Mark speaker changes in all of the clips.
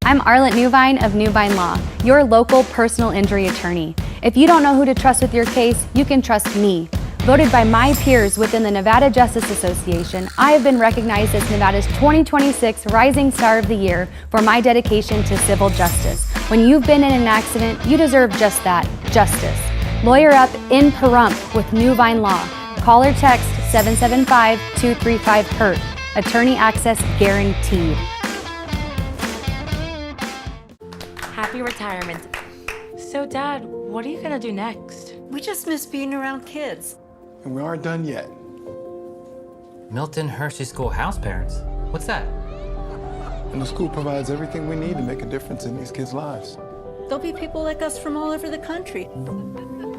Speaker 1: I'm Arlette Newvine of Newvine Law, your local personal injury attorney. If you don't know who to trust with your case, you can trust me. Voted by my peers within the Nevada Justice Association, I have been recognized as Nevada's 2026 Rising Star of the Year for my dedication to civil justice. When you've been in an accident, you deserve just that, justice. Lawyer up in Pahrump with Newvine Law. Call or text 775-235-HURT. Attorney access guaranteed.
Speaker 2: Happy retirement. So, Dad, what are you gonna do next?
Speaker 3: We just miss being around kids.
Speaker 4: And we aren't done yet.
Speaker 5: Milton Hershey School house parents? What's that?
Speaker 4: And the school provides everything we need to make a difference in these kids' lives.
Speaker 3: There'll be people like us from all over the country.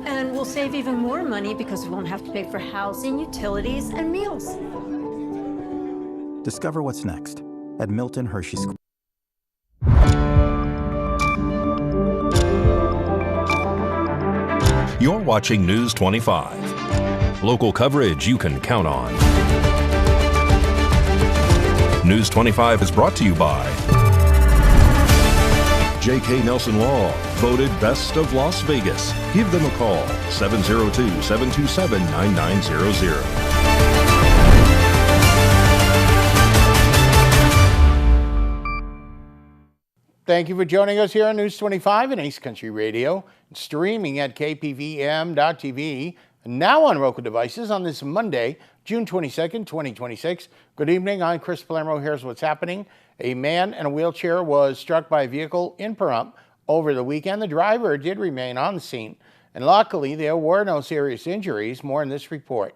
Speaker 3: And we'll save even more money because we won't have to pay for housing, utilities, and meals.
Speaker 6: Discover what's next at Milton Hershey School.
Speaker 7: You're watching News 25. Local coverage you can count on. News 25 is brought to you by J.K. Nelson Law, voted Best of Las Vegas. Give them a call, 702-727-9900.
Speaker 8: Thank you for joining us here on News 25 and Ace Country Radio, streaming at KPVM.TV, and now on Roku devices on this Monday, June 22nd, 2026. Good evening, I'm Chris Palermo. Here's what's happening. A man in a wheelchair was struck by a vehicle in Pahrump over the weekend. The driver did remain on the scene, and luckily there were no serious injuries. More in this report.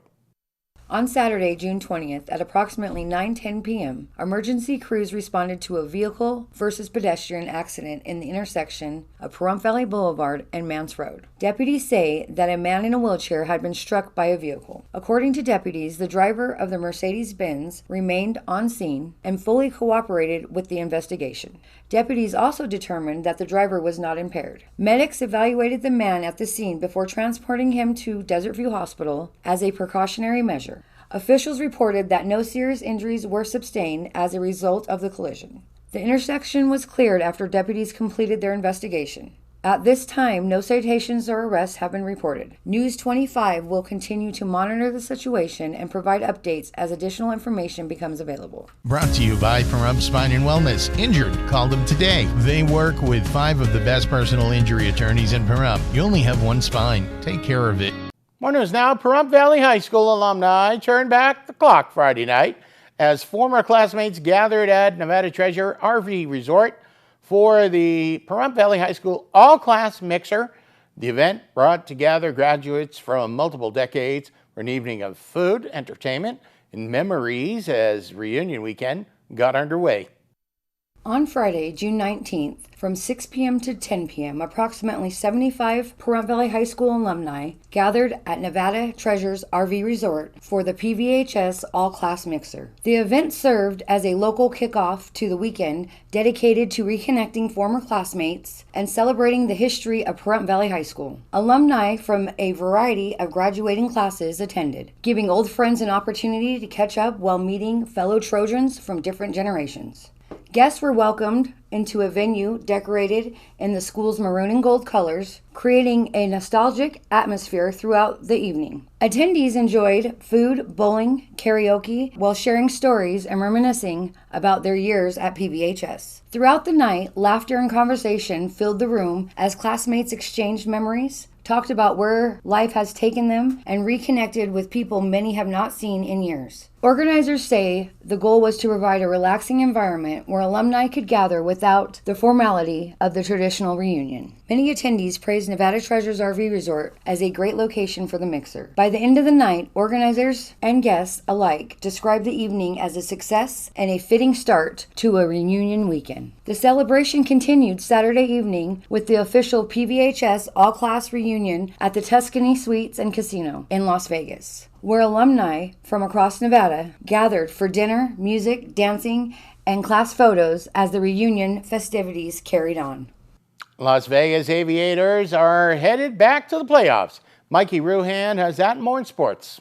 Speaker 9: On Saturday, June 20th, at approximately 9:10 p.m., emergency crews responded to a vehicle versus pedestrian accident in the intersection of Pahrump Valley Boulevard and Mance Road. Deputies say that a man in a wheelchair had been struck by a vehicle. According to deputies, the driver of the Mercedes-Benz remained on scene and fully cooperated with the investigation. Deputies also determined that the driver was not impaired. Medics evaluated the man at the scene before transporting him to Desert View Hospital as a precautionary measure. Officials reported that no serious injuries were sustained as a result of the collision. The intersection was cleared after deputies completed their investigation. At this time, no citations or arrests have been reported. News 25 will continue to monitor the situation and provide updates as additional information becomes available.
Speaker 10: Brought to you by Pahrump Spine and Wellness. Injured? Call them today. They work with 5 of the best personal injury attorneys in Pahrump. You only have one spine. Take care of it.
Speaker 8: More news now. Pahrump Valley High School alumni turned back the clock Friday night as former classmates gathered at Nevada Treasure RV Resort for the Pahrump Valley High School all-class mixer. The event brought together graduates from multiple decades for an evening of food, entertainment, and memories as reunion weekend got underway.
Speaker 9: On Friday, June 19th, from 6 p.m. to 10 p.m., approximately 75 Pahrump Valley High School alumni gathered at Nevada Treasures RV Resort for the PVHS All-Class Mixer. The event served as a local kickoff to the weekend dedicated to reconnecting former classmates and celebrating the history of Pahrump Valley High School. Alumni from a variety of graduating classes attended, giving old friends an opportunity to catch up while meeting fellow Trojans from different generations. Guests were welcomed into a venue decorated in the school's maroon and gold colors, creating a nostalgic atmosphere throughout the evening. Attendees enjoyed food, bowling, karaoke, while sharing stories and reminiscing about their years at PVHS. Throughout the night, laughter and conversation filled the room as classmates exchanged memories, talked about where life has taken them, and reconnected with people many have not seen in years. Organizers say the goal was to provide a relaxing environment where alumni could gather without the formality of the traditional reunion. Many attendees praised Nevada Treasures RV Resort as a great location for the mixer. By the end of the night, organizers and guests alike described the evening as a success and a fitting start to a reunion weekend. The celebration continued Saturday evening with the official PVHS all-class reunion at the Tuscany Suites and Casino in Las Vegas, where alumni from across Nevada gathered for dinner, music, dancing, and class photos as the reunion festivities carried on.
Speaker 8: Las Vegas Aviators are headed back to the playoffs. Mikey Roohan has that and more in sports.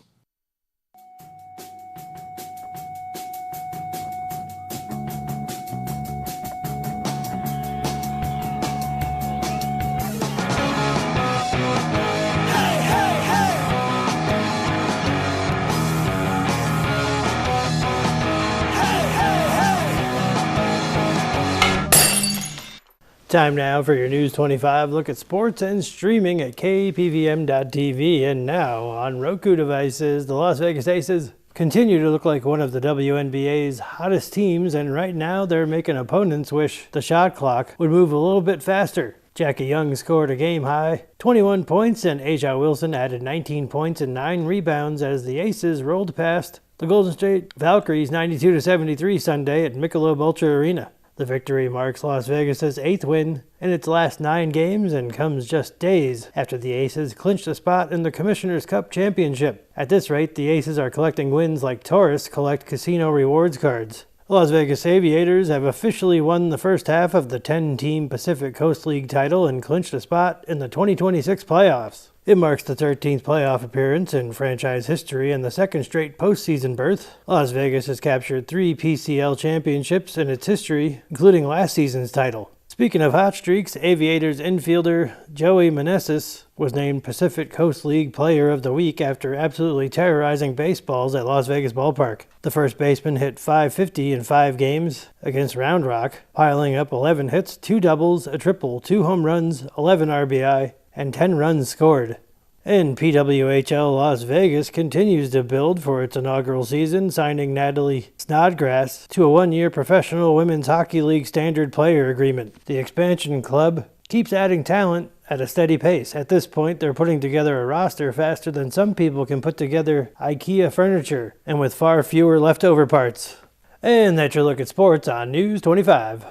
Speaker 11: Time now for your News 25 look at sports and streaming at KPVM.TV. And now on Roku devices, the Las Vegas Aces continue to look like one of the WNBA's hottest teams, and right now they're making opponents wish the shot clock would move a little bit faster. Jackie Young scored a game-high 21 points, and Aja Wilson added 19 points and 9 rebounds as the Aces rolled past the Golden State Valkyries 92-73 Sunday at Michelob Ultra Arena. The victory marks Las Vegas' 8th win in its last 9 games and comes just days after the Aces clinched a spot in the Commissioner's Cup Championship. At this rate, the Aces are collecting wins like tourists collect casino rewards cards. The Las Vegas Aviators have officially won the first half of the 10-team Pacific Coast League title and clinched a spot in the 2026 playoffs. It marks the 13th playoff appearance in franchise history and the second straight postseason berth. Las Vegas has captured 3 PCL championships in its history, including last season's title. Speaking of hot streaks, Aviators infielder Joey Meneses was named Pacific Coast League Player of the Week after absolutely terrorizing baseballs at Las Vegas Ballpark. The first baseman hit .550 in 5 games against Round Rock, piling up 11 hits, 2 doubles, a triple, 2 home runs, 11 RBI, and 10 runs scored. And PWHL Las Vegas continues to build for its inaugural season, signing Natalie Snodgrass to a 1-year Professional Women's Hockey League standard player agreement. The expansion club keeps adding talent at a steady pace. At this point, they're putting together a roster faster than some people can put together IKEA furniture, and with far fewer leftover parts. And that's your look at sports on News 25.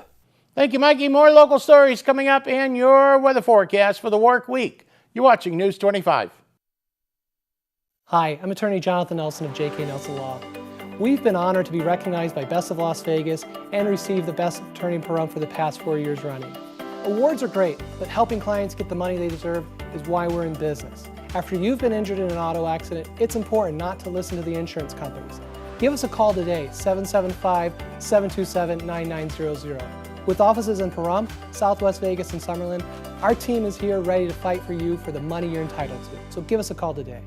Speaker 8: Thank you, Mikey. More local stories coming up and your weather forecast for the work week. You're watching News 25.
Speaker 12: Hi, I'm attorney Jonathan Nelson of J.K. Nelson Law. We've been honored to be recognized by Best of Las Vegas and receive the Best Attorney in Pahrump for the past 4 years running. Awards are great, but helping clients get the money they deserve is why we're in business. After you've been injured in an auto accident, it's important not to listen to the insurance companies. Give us a call today, 775-727-9900. With offices in Pahrump, Southwest Vegas, and Summerlin, our team is here ready to fight for you for the money you're entitled to. So give us a call today.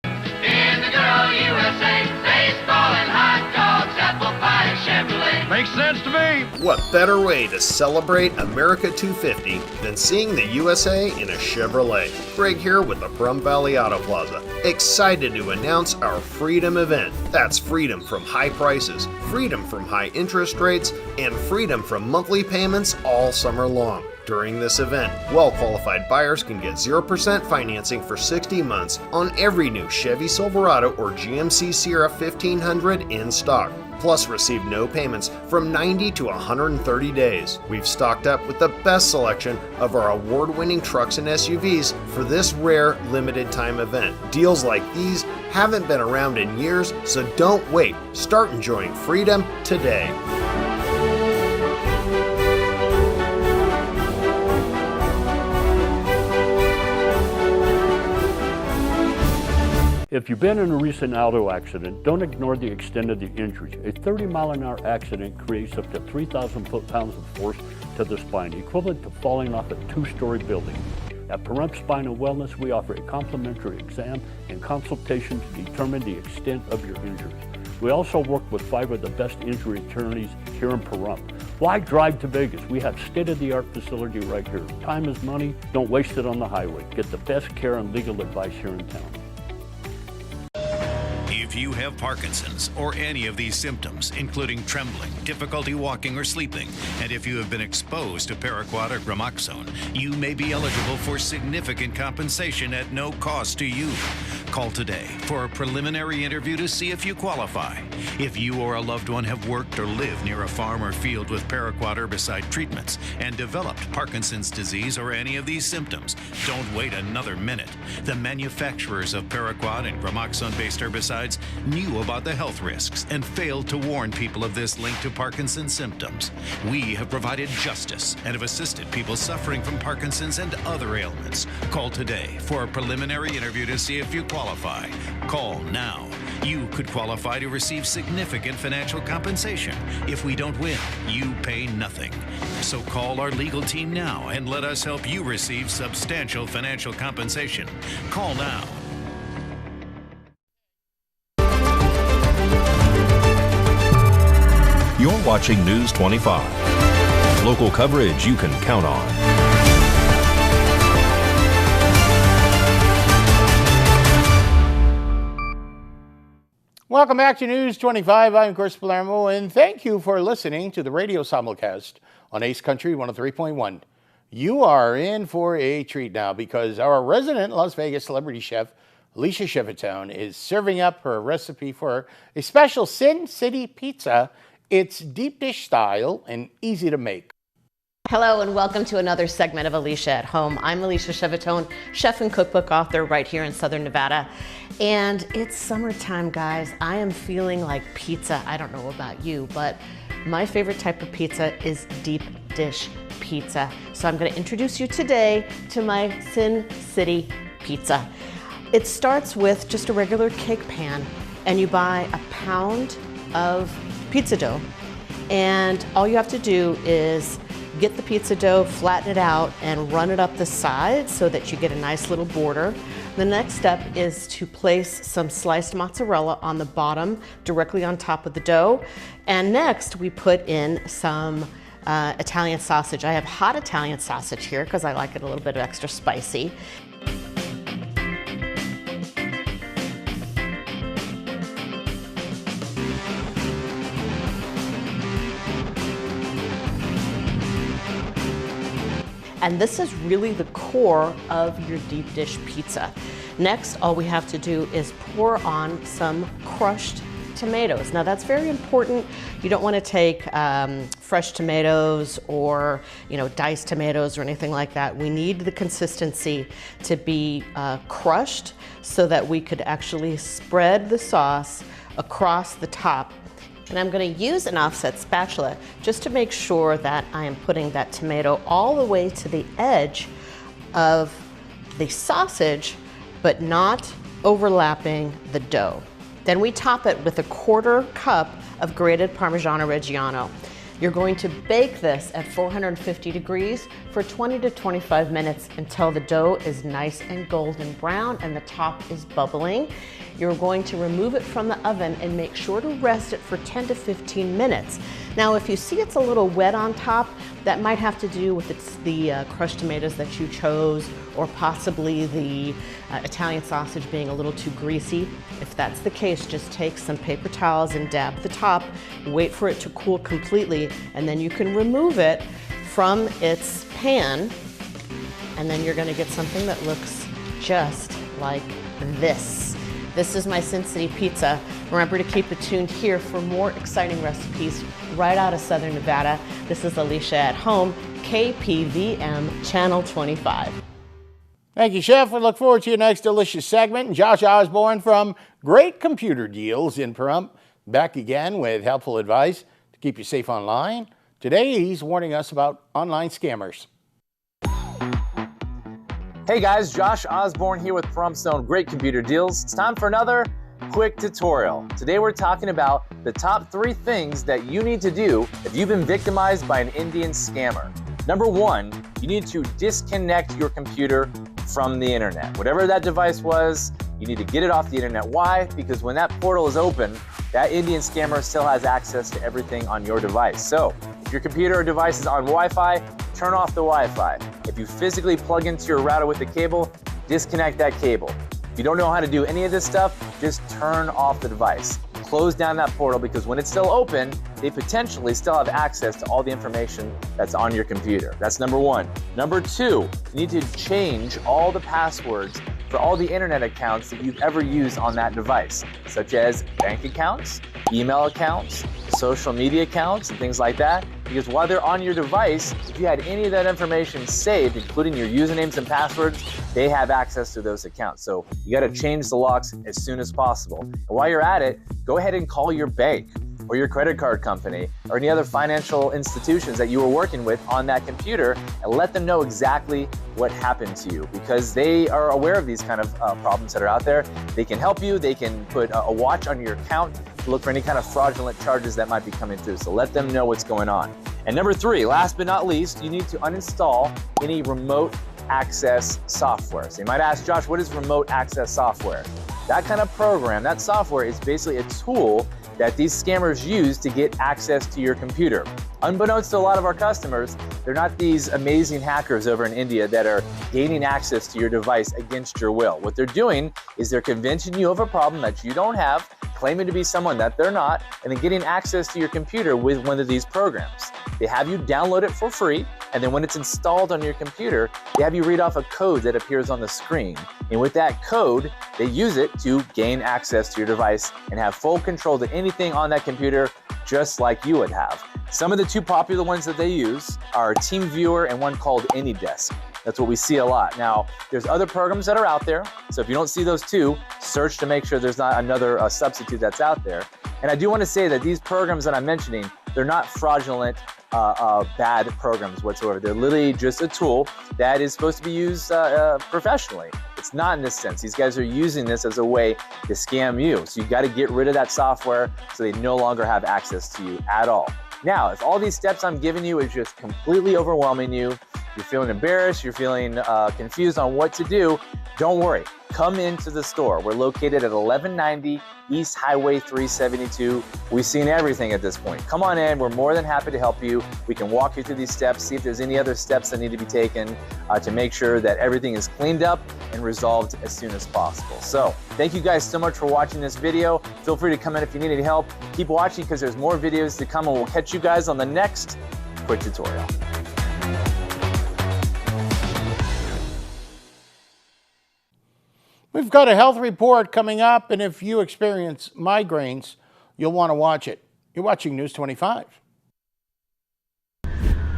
Speaker 13: In the girl USA, baseball and hot dogs, apple pie and Chevrolet.
Speaker 14: Makes sense to me. What better way to celebrate America 250 than seeing the USA in a Chevrolet? Greg here with the Pahrump Valley Auto Plaza. Excited to announce our Freedom event. That's freedom from high prices, freedom from high interest rates, and freedom from monthly payments all summer long. During this event, well-qualified buyers can get 0% financing for 60 months on every new Chevy Silverado or GMC Sierra 1500 in stock. Plus receive no payments from 90 to 130 days. We've stocked up with the best selection of our award-winning trucks and SUVs for this rare limited time event. Deals like these haven't been around in years, so don't wait. Start enjoying freedom today.
Speaker 15: If you've been in a recent auto accident, don't ignore the extent of the injuries. A 30-mile-an-hour accident creates up to 3,000 foot-pounds of force to the spine, equivalent to falling off a 2-story building. At Pahrump Spine and Wellness, we offer a complimentary exam and consultation to determine the extent of your injuries. We also work with 5 of the best injury attorneys here in Pahrump. Why drive to Vegas? We have state-of-the-art facility right here. Time is money. Don't waste it on the highway. Get the best care and legal advice here in town.
Speaker 16: If you have Parkinson's or any of these symptoms, including trembling, difficulty walking or sleeping, and if you have been exposed to paraquat or gramoxone, you may be eligible for significant compensation at no cost to you. Call today for a preliminary interview to see if you qualify. If you or a loved one have worked or lived near a farm or field with paraquat herbicide treatments and developed Parkinson's disease or any of these symptoms, don't wait another minute. The manufacturers of paraquat and gramoxone-based herbicides knew about the health risks and failed to warn people of this link to Parkinson's symptoms. We have provided justice and have assisted people suffering from Parkinson's and other ailments. Call today for a preliminary interview to see if you qualify. Call now. You could qualify to receive significant financial compensation. If we don't win, you pay nothing. So call our legal team now and let us help you receive substantial financial compensation. Call now.
Speaker 7: You're watching News 25. Local coverage you can count on.
Speaker 8: Welcome back to News 25. I'm Chris Palermo, and thank you for listening to the radio simulcast on Ace Country 103.1. You are in for a treat now because our resident Las Vegas celebrity chef, Alicia Chevitown, is serving up her recipe for a special Sin City pizza. It's deep dish style and easy to make.
Speaker 17: Hello and welcome to another segment of Alicia at Home. I'm Alicia Chevitown, chef and cookbook author right here in Southern Nevada. And it's summertime, guys. I am feeling like pizza. I don't know about you, but my favorite type of pizza is deep dish pizza. So I'm gonna introduce you today to my Sin City pizza. It starts with just a regular cake pan, and you buy a pound of pizza dough. And all you have to do is get the pizza dough, flatten it out, and run it up the sides so that you get a nice little border. The next step is to place some sliced mozzarella on the bottom, directly on top of the dough. And next, we put in some Italian sausage. I have hot Italian sausage here because I like it a little bit extra spicy. And this is really the core of your deep dish pizza. Next, all we have to do is pour on some crushed tomatoes. Now that's very important. You don't want to take fresh tomatoes or diced tomatoes or anything like that. We need the consistency to be crushed so that we could actually spread the sauce across the top. And I'm going to use an offset spatula just to make sure that I am putting that tomato all the way to the edge of the sausage, but not overlapping the dough. Then we top it with a 1/4 cup of grated Parmigiano Reggiano. You're going to bake this at 450 degrees for 20 to 25 minutes until the dough is nice and golden brown and the top is bubbling. You're going to remove it from the oven and make sure to rest it for 10 to 15 minutes. Now, if you see it's a little wet on top, that might have to do with the crushed tomatoes that you chose, or possibly the Italian sausage being a little too greasy. If that's the case, just take some paper towels and dab the top, wait for it to cool completely, and then you can remove it from its pan, and then you're gonna get something that looks just like this. This is my Sin City pizza. Remember to keep it tuned here for more exciting recipes right out of Southern Nevada. This is Alicia at Home, KPVM Channel 25.
Speaker 8: Thank you, Chef. We look forward to your next delicious segment. And Josh Osborne from Great Computer Deals in Pahrump, back again with helpful advice to keep you safe online. Today, he's warning us about online scammers.
Speaker 18: Hey guys, Josh Osborne here with Pahrump's own Great Computer Deals. It's time for another quick tutorial. Today we're talking about the top 3 things that you need to do if you've been victimized by an Indian scammer. Number 1, you need to disconnect your computer from the internet. Whatever that device was, you need to get it off the internet. Why? Because when that portal is open, that Indian scammer still has access to everything on your device. So if your computer or device is on Wi-Fi, turn off the Wi-Fi. If you physically plug into your router with a cable, disconnect that cable. If you don't know how to do any of this stuff, just turn off the device. Close down that portal, because when it's still open, they potentially still have access to all the information that's on your computer. That's number 1. Number 2, you need to change all the passwords for all the internet accounts that you've ever used on that device, such as bank accounts, email accounts, social media accounts, and things like that. Because while they're on your device, if you had any of that information saved, including your usernames and passwords, they have access to those accounts. So you got to change the locks as soon as possible. And while you're at it, go ahead and call your bank or your credit card company or any other financial institutions that you were working with on that computer and let them know exactly what happened to you, because they are aware of these kind of problems that are out there. They can help you. They can put a watch on your account to look for any kind of fraudulent charges that might be coming through. So let them know what's going on. And number 3, last but not least, you need to uninstall any remote access software. So you might ask, Josh, what is remote access software? That kind of program, that software is basically a tool that these scammers use to get access to your computer. Unbeknownst to a lot of our customers, they're not these amazing hackers over in India that are gaining access to your device against your will. What they're doing is they're convincing you of a problem that you don't have, claiming to be someone that they're not, and then getting access to your computer with one of these programs. They have you download it for free, and then when it's installed on your computer, they have you read off a code that appears on the screen. And with that code, they use it to gain access to your device and have full control to anything on that computer, just like you would have. Some of the two popular ones that they use are TeamViewer and one called AnyDesk. That's what we see a lot. Now, there's other programs that are out there, so if you don't see those two, search to make sure there's not another substitute that's out there. And I do want to say that these programs that I'm mentioning, they're not fraudulent, bad programs whatsoever. They're literally just a tool that is supposed to be used professionally. It's not in this sense. These guys are using this as a way to scam you. So you got to get rid of that software so they no longer have access to you at all. Now, if all these steps I'm giving you is just completely overwhelming you, you're feeling embarrassed, you're feeling confused on what to do, don't worry. Come into the store. We're located at 1190 East Highway 372. We've seen everything at this point. Come on in. We're more than happy to help you. We can walk you through these steps, see if there's any other steps that need to be taken to make sure that everything is cleaned up and resolved as soon as possible. So thank you guys so much for watching this video. Feel free to come in if you need any help. Keep watching because there's more videos to come, and we'll catch you guys on the next quick tutorial.
Speaker 8: We've got a health report coming up, and if you experience migraines, you'll want to watch it. You're watching News 25.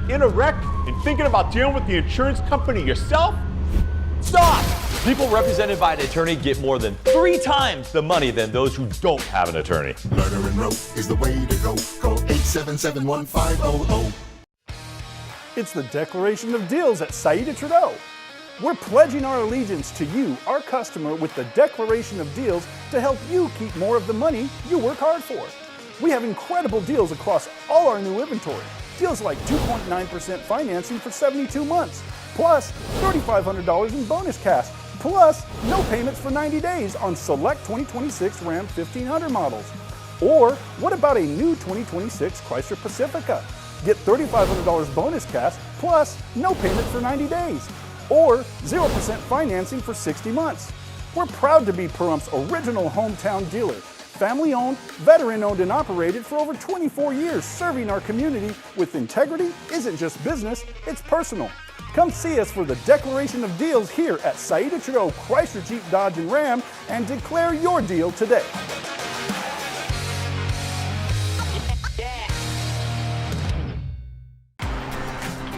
Speaker 19: In a wreck and thinking about dealing with the insurance company yourself? Stop! People represented by an attorney get more than 3 times the money than those who don't have an attorney.
Speaker 20: Murder and rope is the way to go. Call 877-1500.
Speaker 21: It's the Declaration of Deals at Saida Trudeau. We're pledging our allegiance to you, our customer, with the Declaration of Deals to help you keep more of the money you work hard for. We have incredible deals across all our new inventory. Deals like 2.9% financing for 72 months, plus $3,500 in bonus cash, plus no payments for 90 days on select 2026 Ram 1500 models. Or what about a new 2026 Chrysler Pacifica? Get $3,500 bonus cash, plus no payment for 90 days. Or 0% financing for 60 months. We're proud to be Pahrump's original hometown dealer. Family-owned, veteran-owned and operated for over 24 years, serving our community with integrity isn't just business, it's personal. Come see us for the Declaration of Deals here at Saida Trudeau Chrysler, Jeep, Dodge, and Ram and declare your deal today.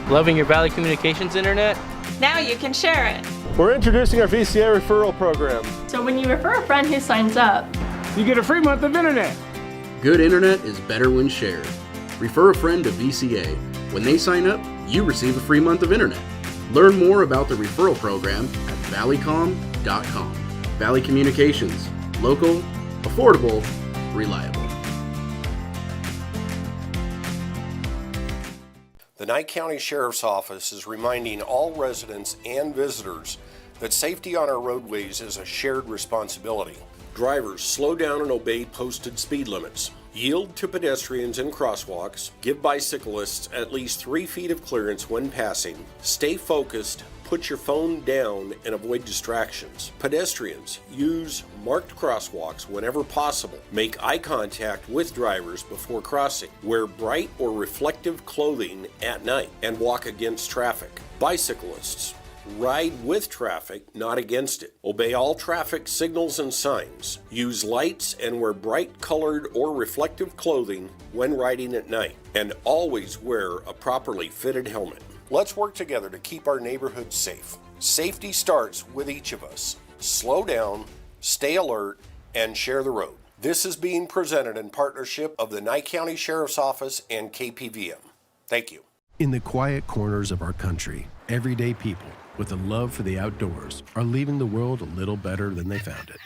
Speaker 22: Loving your Valley Communications internet?
Speaker 23: Now you can share it.
Speaker 19: We're introducing our VCA referral program.
Speaker 23: So when you refer a friend who signs up,
Speaker 19: you get a free month of internet.
Speaker 24: Good internet is better when shared. Refer a friend to VCA. When they sign up, you receive a free month of internet. Learn more about the referral program at valleycom.com. Valley Communications. Local, affordable, reliable.
Speaker 25: The Nye County Sheriff's Office is reminding all residents and visitors that safety on our roadways is a shared responsibility. Drivers, slow down and obey posted speed limits. Yield to pedestrians in crosswalks. Give bicyclists at least 3 feet of clearance when passing. Stay focused. Put your phone down and avoid distractions. Pedestrians, use marked crosswalks whenever possible. Make eye contact with drivers before crossing. Wear bright or reflective clothing at night and walk against traffic. Bicyclists, ride with traffic, not against it. Obey all traffic signals and signs. Use lights and wear bright colored or reflective clothing when riding at night. And always wear a properly fitted helmet. Let's work together to keep our neighborhoods safe. Safety starts with each of us. Slow down, stay alert, and share the road. This is being presented in partnership of the Nye County Sheriff's Office and KPVM. Thank you.
Speaker 26: In the quiet corners of our country, everyday people with a love for the outdoors are leaving the world a little better than they found it.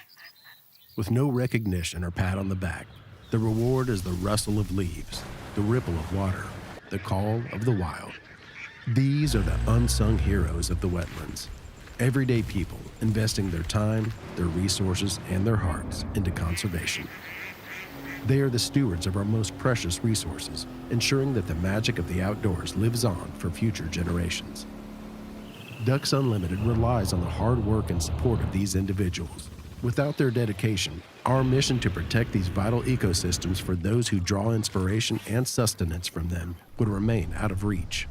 Speaker 26: With no recognition or pat on the back, the reward is the rustle of leaves, the ripple of water, the call of the wild. These are the unsung heroes of the wetlands. Everyday people investing their time, their resources, and their hearts into conservation. They are the stewards of our most precious resources, ensuring that the magic of the outdoors lives on for future generations. Ducks Unlimited relies on the hard work and support of these individuals. Without their dedication, our mission to protect these vital ecosystems for those who draw inspiration and sustenance from them would remain out of reach.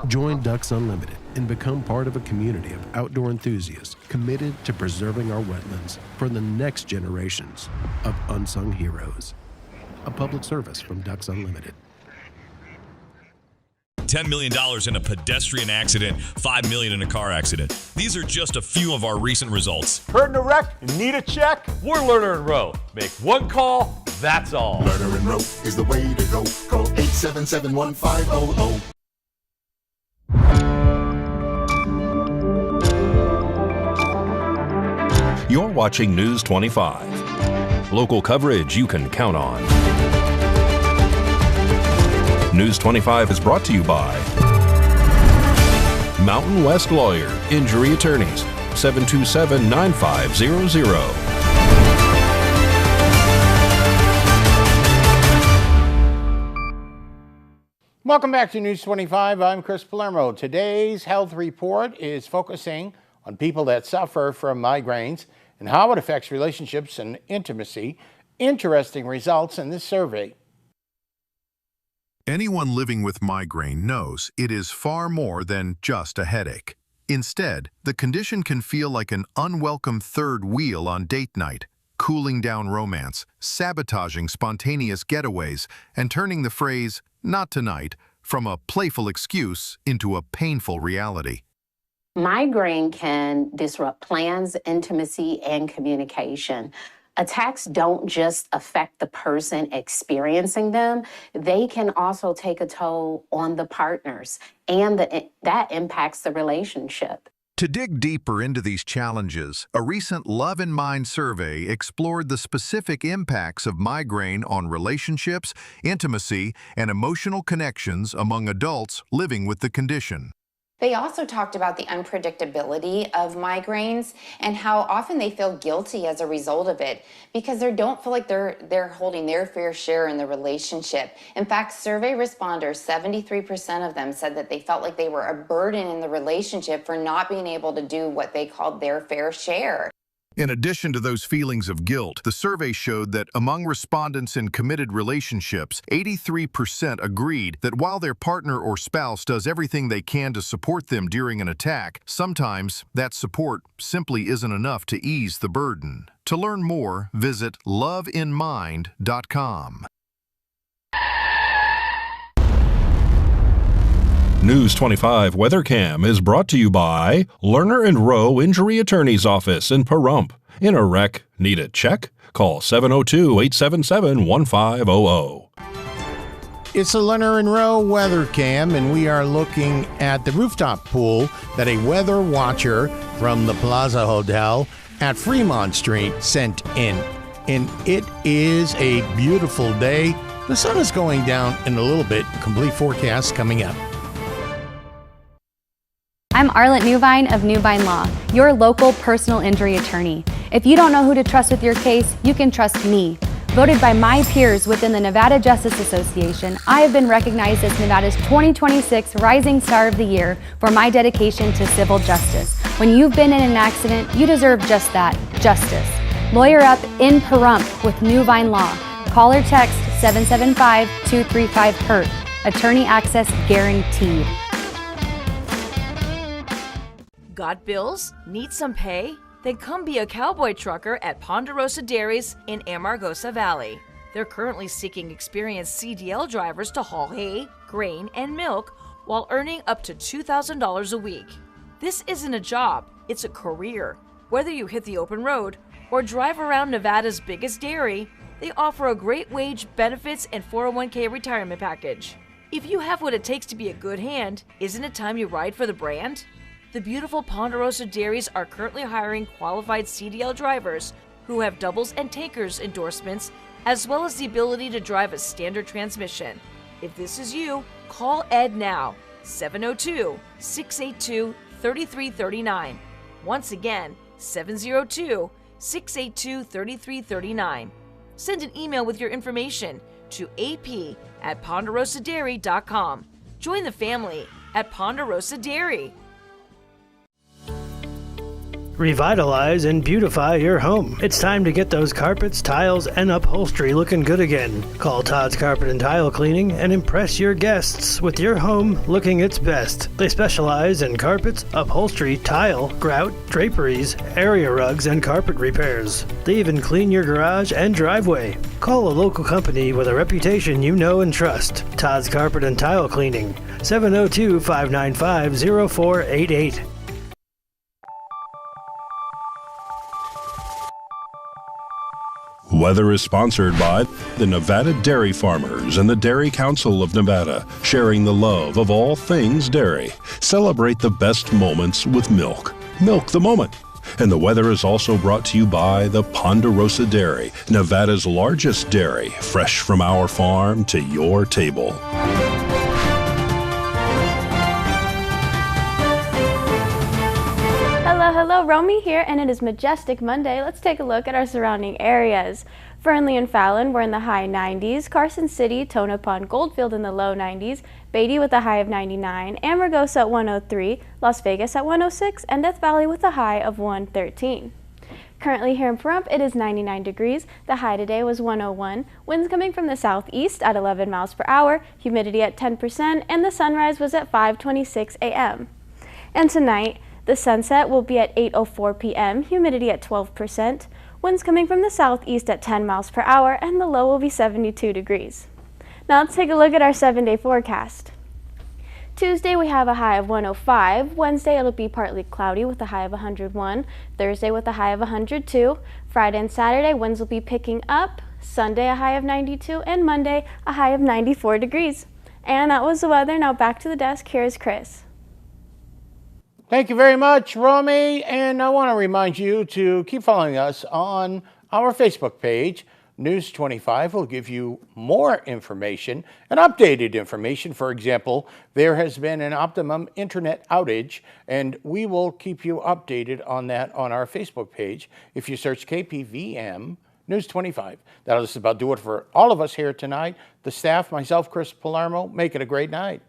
Speaker 26: Join Ducks Unlimited and become part of a community of outdoor enthusiasts committed to preserving our wetlands for the next generations of unsung heroes. A public service from Ducks Unlimited.
Speaker 1: $10 million in a pedestrian accident, $5 million in a car accident. These are just a few of our recent results.
Speaker 19: Hurt in a wreck? Need a check? We're Lerner and Rowe. Make one call, that's all.
Speaker 20: Lerner and Rowe is the way to go. Call 877-1500.
Speaker 7: You're watching News 25. Local coverage you can count on. News 25 is brought to you by Mountain West Lawyer, Injury Attorneys, 727-9500.
Speaker 8: Welcome back to News 25. I'm Chris Palermo. Today's health report is focusing on people that suffer from migraines and how it affects relationships and intimacy. Interesting results in this survey.
Speaker 2: Anyone living with migraine knows it is far more than just a headache. Instead, the condition can feel like an unwelcome third wheel on date night, cooling down romance, sabotaging spontaneous getaways, and turning the phrase, "not tonight," from a playful excuse into a painful reality.
Speaker 17: Migraine can disrupt plans, intimacy, and communication. Attacks don't just affect the person experiencing them, they can also take a toll on the partners, and that impacts the relationship.
Speaker 2: To dig deeper into these challenges, a recent Love in Mind survey explored the specific impacts of migraine on relationships, intimacy, and emotional connections among adults living with the condition.
Speaker 3: They also talked about the unpredictability of migraines and how often they feel guilty as a result of it because they don't feel like they're holding their fair share in the relationship. In fact, survey responders, 73% of them said that they felt like they were a burden in the relationship for not being able to do what they called their fair share.
Speaker 2: In addition to those feelings of guilt, the survey showed that among respondents in committed relationships, 83% agreed that while their partner or spouse does everything they can to support them during an attack, sometimes that support simply isn't enough to ease the burden. To learn more, visit loveinmind.com.
Speaker 7: News 25 Weather Cam is brought to you by Lerner and Rowe Injury Attorney's Office in Pahrump. In a wreck, need a check? Call 702-877-1500.
Speaker 8: It's a Lerner and Rowe Weather Cam, and we are looking at the rooftop pool that a weather watcher from the Plaza Hotel at Fremont Street sent in. And it is a beautiful day. The sun is going down in a little bit. Complete forecast coming up.
Speaker 4: I'm Arlette Newvine of Newvine Law, your local personal injury attorney. If you don't know who to trust with your case, you can trust me. Voted by my peers within the Nevada Justice Association, I have been recognized as Nevada's 2026 Rising Star of the Year for my dedication to civil justice. When you've been in an accident, you deserve just that, justice. Lawyer up in Pahrump with Newvine Law. Call or text 775-235-HURT. Attorney access guaranteed.
Speaker 5: Got bills? Need some pay? Then come be a cowboy trucker at Ponderosa Dairies in Amargosa Valley. They're currently seeking experienced CDL drivers to haul hay, grain, and milk while earning up to $2,000 a week. This isn't a job, it's a career. Whether you hit the open road or drive around Nevada's biggest dairy, they offer a great wage, benefits, and 401k retirement package. If you have what it takes to be a good hand, isn't it time you ride for the brand? The beautiful Ponderosa Dairies are currently hiring qualified CDL drivers who have doubles and tankers endorsements, as well as the ability to drive a standard transmission. If this is you, call Ed now, 702-682-3339. Once again, 702-682-3339. Send an email with your information to ap@ponderosadairy.com. Join the family at Ponderosa Dairy.
Speaker 6: Revitalize and beautify your home. It's time to get those carpets, tiles, and upholstery looking good again. Call Todd's Carpet and Tile Cleaning and impress your guests with your home looking its best. They specialize in carpets, upholstery, tile, grout, draperies, area rugs, and carpet repairs. They even clean your garage and driveway. Call a local company with a reputation you know and trust. Todd's Carpet and Tile Cleaning, 702-595-0488.
Speaker 7: Weather is sponsored by the Nevada Dairy Farmers and the Dairy Council of Nevada, sharing the love of all things dairy. Celebrate the best moments with milk. Milk the moment. And the weather is also brought to you by the Ponderosa Dairy, Nevada's largest dairy, fresh from our farm to your table.
Speaker 4: Hello, Romy here, and it is Majestic Monday. Let's take a look at our surrounding areas. Fernley and Fallon, we're in the high 90s. Carson City, Tonopah, Goldfield in the low 90s. Beatty with a high of 99. Amargosa at 103. Las Vegas at 106. And Death Valley with a high of 113. Currently here in Pahrump, it is 99 degrees. The high today was 101. Winds coming from the southeast at 11 miles per hour. Humidity at 10%. And the sunrise was at 5:26 a.m. And tonight, the sunset will be at 8:04 p.m., humidity at 12%, winds coming from the southeast at 10 miles per hour, and the low will be 72 degrees. Now let's take a look at our 7-day forecast. Tuesday we have a high of 105, Wednesday it'll be partly cloudy with a high of 101, Thursday with a high of 102, Friday and Saturday winds will be picking up, Sunday a high of 92, and Monday a high of 94 degrees. And that was the weather. Now back to the desk. Here's Chris.
Speaker 8: Thank you very much, Romy. And I want to remind you to keep following us on our Facebook page. News 25 will give you more information and updated information. For example, there has been an Optimum internet outage, and we will keep you updated on that on our Facebook page if you search KPVM News 25. That'll just about do it for all of us here tonight. The staff, myself, Chris Palermo, make it a great night.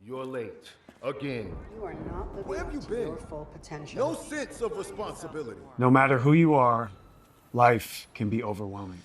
Speaker 9: You're late. Again.
Speaker 10: You are not living
Speaker 9: Where have you
Speaker 10: up to
Speaker 9: been?
Speaker 10: your full potential.
Speaker 9: No sense of responsibility.
Speaker 11: No matter who you are, life can be overwhelming.